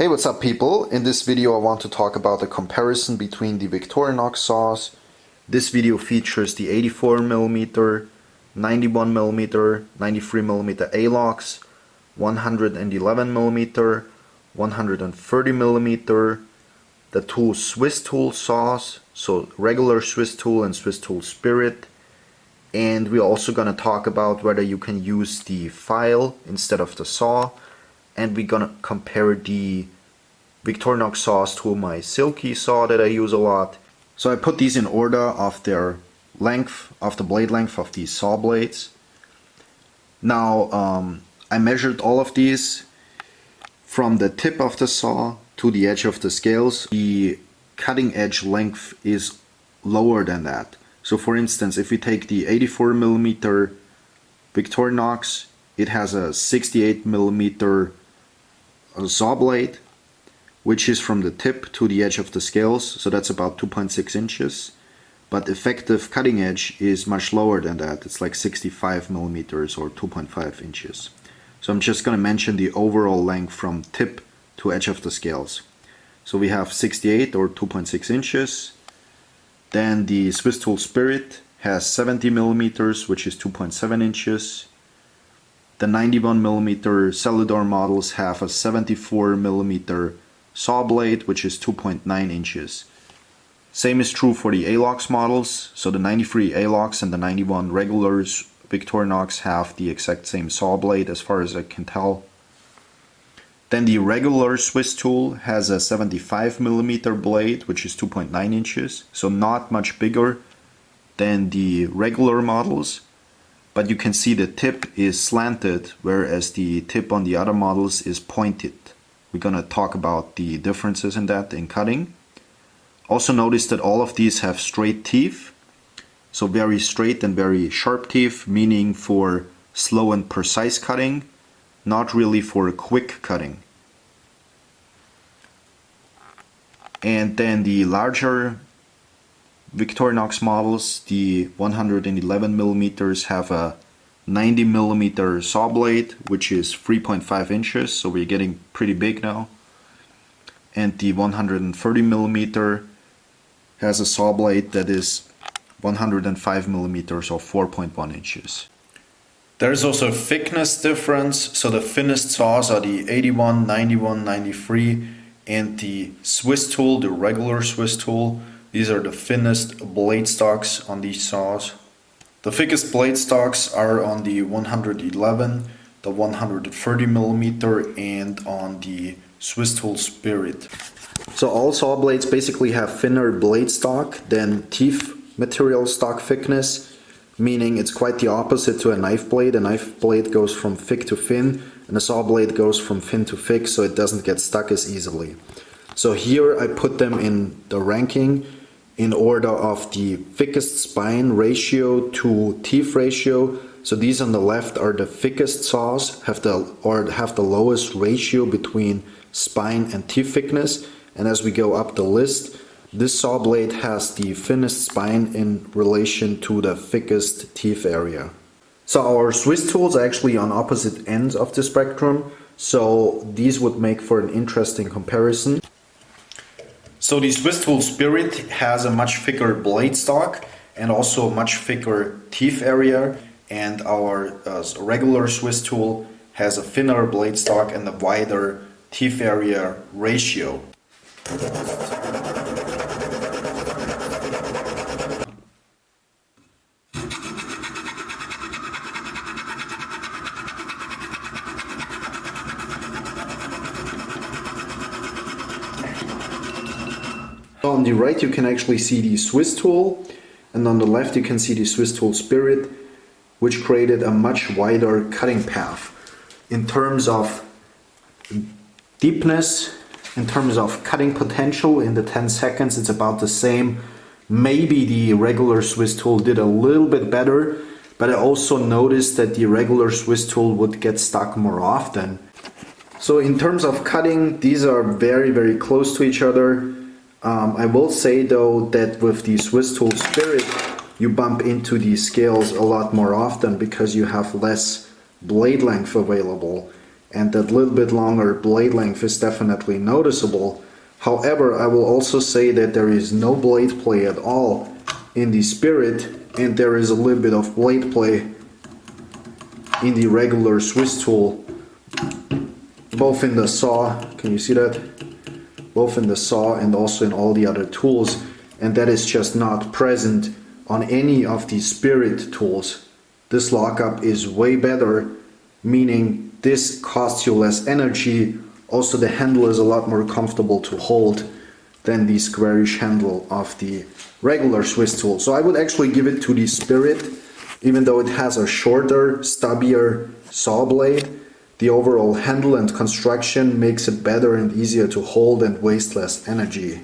Hey, what's up people? In this video I want to talk about the comparison between the Victorinox saws. This video features the 84mm, 91mm, 93mm A-locks, 111mm, 130mm, the two Swiss tool saws, so regular Swiss tool and Swiss tool Spirit. And we're also going to talk about whether you can use the file instead of the saw. And we're gonna compare the Victorinox saws to my Silky saw that I use a lot. So I put these in order of their length, of the blade length of these saw blades. Now I measured all of these from the tip of the saw to the edge of the scales. The cutting edge length is lower than that. So for instance, if we take the 84mm Victorinox, it has a 68mm saw blade, which is from the tip to the edge of the scales, so that's about 2.6 inches. But effective cutting edge is much lower than that. It's like 65mm or 2.5 inches. So I'm just going to mention the overall length from tip to edge of the scales. So we have 68 or 2.6 inches. Then the Swiss tool Spirit has 70mm, which is 2.7 inches. The 91mm Cellular models have a 74mm saw blade, which is 2.9 inches. Same is true for the A-locks models. So the 93 A-locks and the 91 regulars Victorinox have the exact same saw blade as far as I can tell. Then the regular Swiss tool has a 75mm blade, which is 2.9 inches. So not much bigger than the regular models. But you can see the tip is slanted, whereas the tip on the other models is pointed. We're going to talk about the differences in that in cutting. Also notice that all of these have straight teeth. So very straight and very sharp teeth, meaning for slow and precise cutting, not really for quick cutting. And then the larger Victorinox models, the 111mm, have a 90mm saw blade, which is 3.5 inches, so we're getting pretty big now. And the 130mm has a saw blade that is 105mm or 4.1 inches. There's also a thickness difference, so the thinnest saws are the 81, 91, 93, and the Swiss tool, the regular Swiss tool. These are the thinnest blade stocks on these saws. The thickest blade stocks are on the 111, the 130mm, and on the Swiss tool Spirit. So all saw blades basically have thinner blade stock than teeth material stock thickness, meaning it's quite the opposite to a knife blade. A knife blade goes from thick to thin, and a saw blade goes from thin to thick, so it doesn't get stuck as easily. So here I put them in the ranking in order of the thickest spine ratio to teeth ratio. So these on the left are the thickest saws, have the lowest ratio between spine and teeth thickness. And as we go up the list, this saw blade has the thinnest spine in relation to the thickest teeth area. So our Swiss tools are actually on opposite ends of the spectrum, so these would make for an interesting comparison. So the Swiss tool Spirit has a much thicker blade stock and also a much thicker teeth area, and our regular Swiss tool has a thinner blade stock and a wider teeth area ratio. On the right you can actually see the Swiss tool, and on the left you can see the Swiss tool Spirit, which created a much wider cutting path. In terms of deepness, in terms of cutting potential, in the 10 seconds it's about the same. Maybe the regular Swiss tool did a little bit better, but I also noticed that the regular Swiss tool would get stuck more often. So in terms of cutting, these are very close to each other. I will say though that with the Swiss tool Spirit you bump into these scales a lot more often because you have less blade length available. and that little bit longer blade length is definitely noticeable. However, I will also say that there is no blade play at all in the Spirit, and there is a little bit of blade play in the regular Swiss tool, both in the saw, can you see that? Both in the saw and also in all the other tools, and that is just not present on any of the Spirit tools. This lockup is way better, meaning this costs you less energy. Also, the handle is a lot more comfortable to hold than the squarish handle of the regular Swiss tool. So I would actually give it to the Spirit, even though it has a shorter, stubbier saw blade. The overall handle and construction makes it better and easier to hold and waste less energy.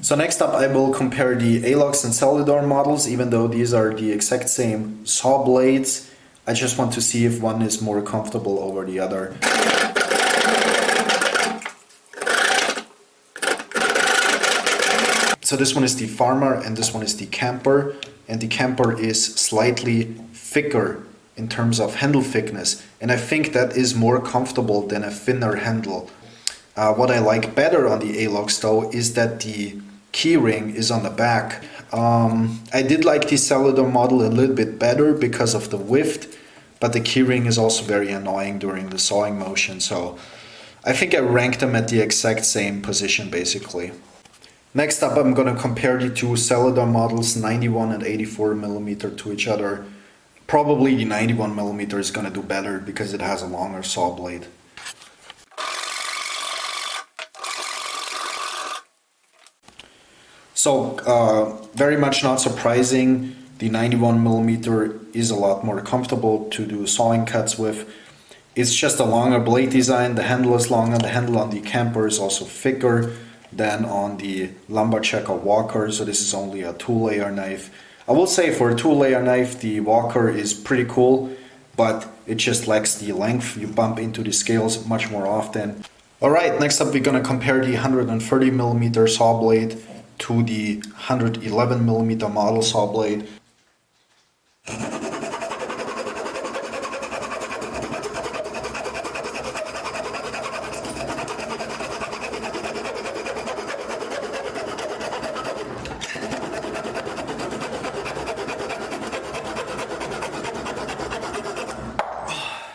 So next up I will compare the Alox and Celador models. Even though these are the exact same saw blades, I just want to see if one is more comfortable over the other. So this one is the Farmer and this one is the Camper, and the Camper is slightly thicker in terms of handle thickness, and I think that is more comfortable than a thinner handle. What I like better on the Alox though is that the keyring is on the back. I did like the Celador model a little bit better because of the width, but the keyring is also very annoying during the sawing motion, so I think I ranked them at the exact same position basically. Next up I'm gonna compare the two Celador models 91 and 84mm to each other. Probably the 91mm is gonna do better because it has a longer saw blade. So, very much not surprising, the 91mm is a lot more comfortable to do sawing cuts with. It's just a longer blade design, the handle is longer, the handle on the Camper is also thicker than on the Lumberjack or Walker, so this is only a 2-layer knife. I will say for a 2-layer knife, the Walker is pretty cool, but it just lacks the length. You bump into the scales much more often. Alright, next up we're gonna compare the 130mm saw blade to the 111mm model saw blade.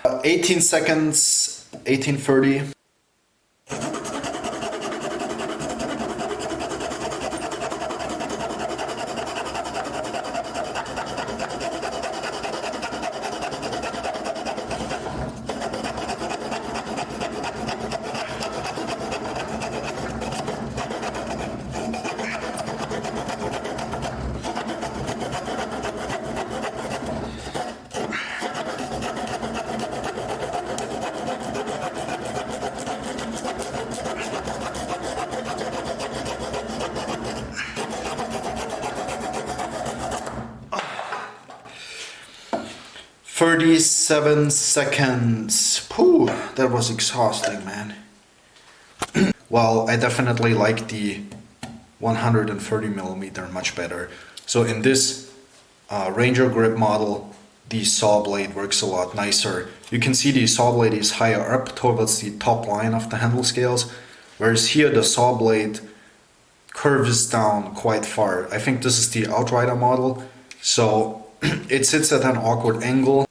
Uh, 18 seconds, 18:30. "37 seconds. Phew, that was exhausting, man. Well, I definitely like the 130mm much better. So in this Ranger grip model, the saw blade works a lot nicer. You can see the saw blade is higher up towards the top line of the handle scales, whereas here the saw blade curves down quite far. I think this is the Outrider model, so it sits at an awkward angle.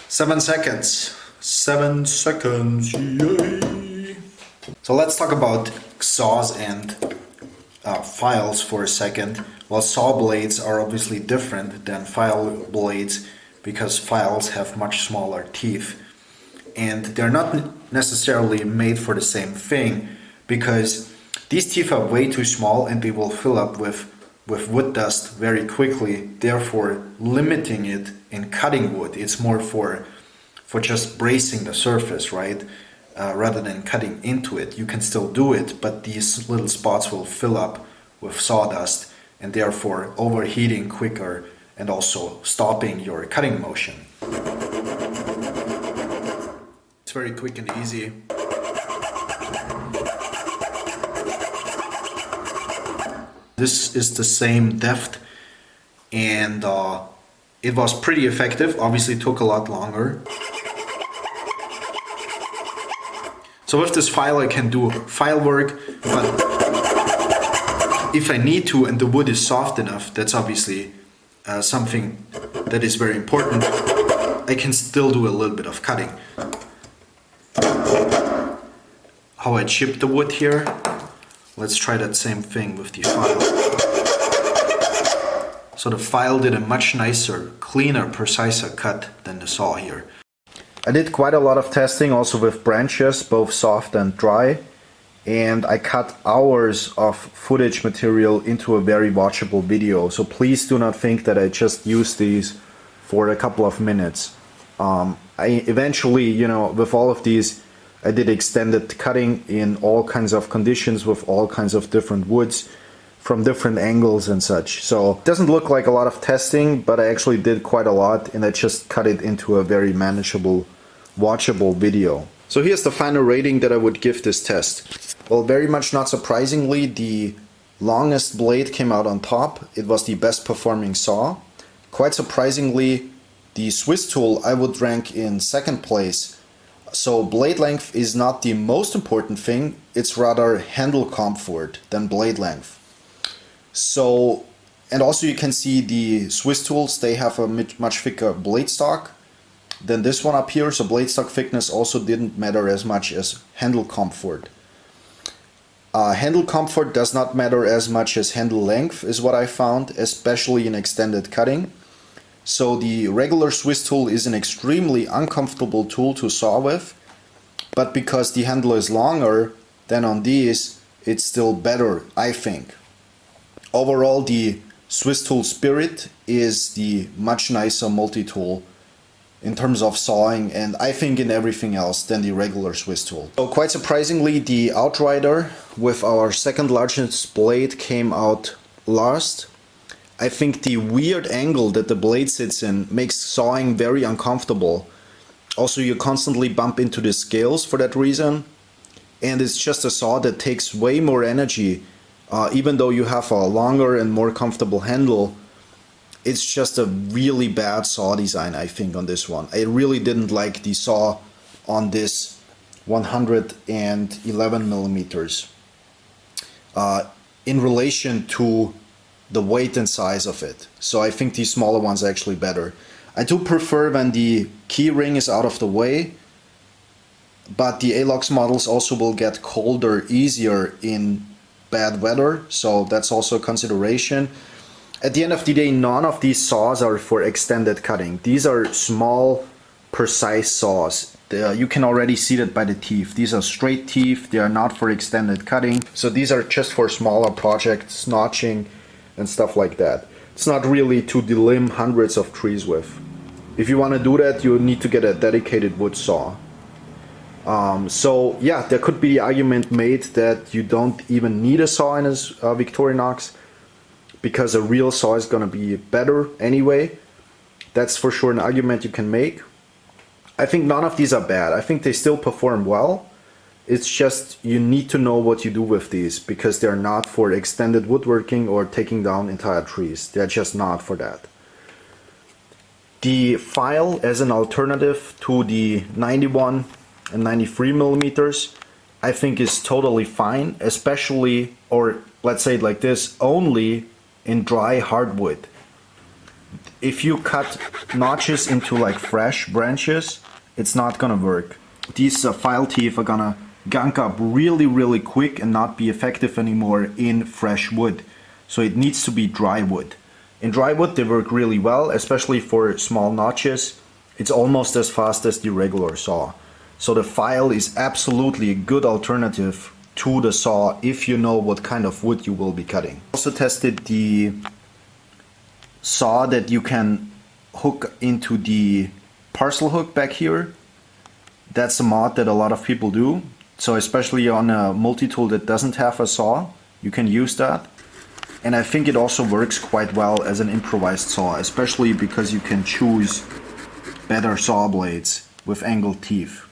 Seven seconds. 7 seconds. Yay. So let's talk about saws and files for a second. Well, saw blades are obviously different than file blades because files have much smaller teeth. And they're not necessarily made for the same thing because these teeth are way too small and they will fill up with wood dust very quickly, therefore limiting it in cutting wood. It's more for just bracing the surface, right? rather than cutting into it. You can still do it, but these little spots will fill up with sawdust and therefore overheating quicker and also stopping your cutting motion. It's very quick and easy. This is the same depth, and it was pretty effective. Obviously took a lot longer. So with this file I can do file work, but if I need to and the wood is soft enough, that's obviously something that is very important, I can still do a little bit of cutting. How I chip the wood here, let's try that same thing with the file. So the file did a much nicer, cleaner, preciser cut than the saw here. I did quite a lot of testing also with branches, both soft and dry, and I cut hours of footage material into a very watchable video. So please do not think that I just used these for a couple of minutes. I eventually, you know, with all of these, I did extended cutting in all kinds of conditions with all kinds of different woods from different angles and such. So it doesn't look like a lot of testing, but I actually did quite a lot, and I just cut it into a very manageable, watchable video. So here's the final rating that I would give this test. Well, very much not surprisingly, the longest blade came out on top. It was the best performing saw. Quite surprisingly, the Swiss tool I would rank in second place. So blade length is not the most important thing, it's rather handle comfort than blade length. So, and also you can see the Swiss tools, they have a much thicker blade stock than this one up here, so blade stock thickness also didn't matter as much as handle comfort. Handle comfort does not matter as much as handle length is what I found, especially in extended cutting. So the regular Swiss tool is an extremely uncomfortable tool to saw with, but because the handle is longer than on these, it's still better, I think. Overall, the Swiss tool Spirit is the much nicer multi-tool in terms of sawing, and I think in everything else than the regular Swiss tool. So quite surprisingly, the Outrider with our second largest blade came out last. I think the weird angle that the blade sits in makes sawing very uncomfortable. Also, you constantly bump into the scales for that reason, and it's just a saw that takes way more energy. Even though you have a longer and more comfortable handle, it's just a really bad saw design, I think, on this one. I really didn't like the saw on this 111 millimeters in relation to the weight and size of it. So I think these smaller ones are actually better. I do prefer when the key ring is out of the way, but the Alox models also will get colder easier in bad weather, so that's also a consideration. At the end of the day, none of these saws are for extended cutting. These are small, precise saws. You can already see that by the teeth. These are straight teeth, they are not for extended cutting. So these are just for smaller projects, notching and stuff like that. It's not really to delimb hundreds of trees with. If you want to do that, you need to get a dedicated wood saw. So yeah, there could be the argument made that you don't even need a saw in a Victorinox, because a real saw is going to be better anyway. That's for sure an argument you can make. I think none of these are bad. I think they still perform well. It's just you need to know what you do with these, because they're not for extended woodworking or taking down entire trees. They're just not for that. The file as an alternative to the 91 and 93 millimeters, I think is totally fine, especially, or let's say it like this, only in dry hardwood. If you cut notches into like fresh branches, it's not gonna work. These file teeth are gonna gunk up really quick and not be effective anymore in fresh wood. So it needs to be dry wood. In dry wood they work really well, especially for small notches. It's almost as fast as the regular saw. So the file is absolutely a good alternative to the saw if you know what kind of wood you will be cutting. Also tested the saw that you can hook into the parcel hook back here. that's a mod that a lot of people do. So especially on a multi-tool that doesn't have a saw, you can use that. And I think it also works quite well as an improvised saw, especially because you can choose better saw blades with angled teeth.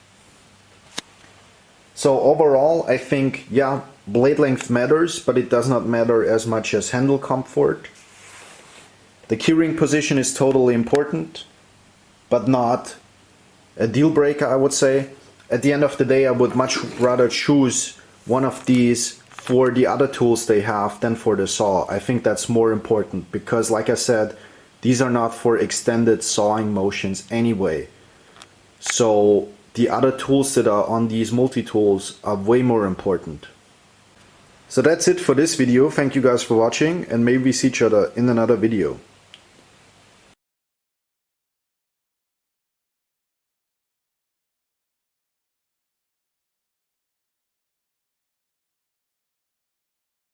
So overall, I think, yeah, blade length matters, but it does not matter as much as handle comfort. The keyring position is totally important, but not a deal breaker, I would say. At the end of the day, I would much rather choose one of these for the other tools they have than for the saw. I think that's more important because, like I said, these are not for extended sawing motions anyway. So the other tools that are on these multi-tools are way more important. So that's it for this video. Thank you guys for watching, and maybe we see each other in another video.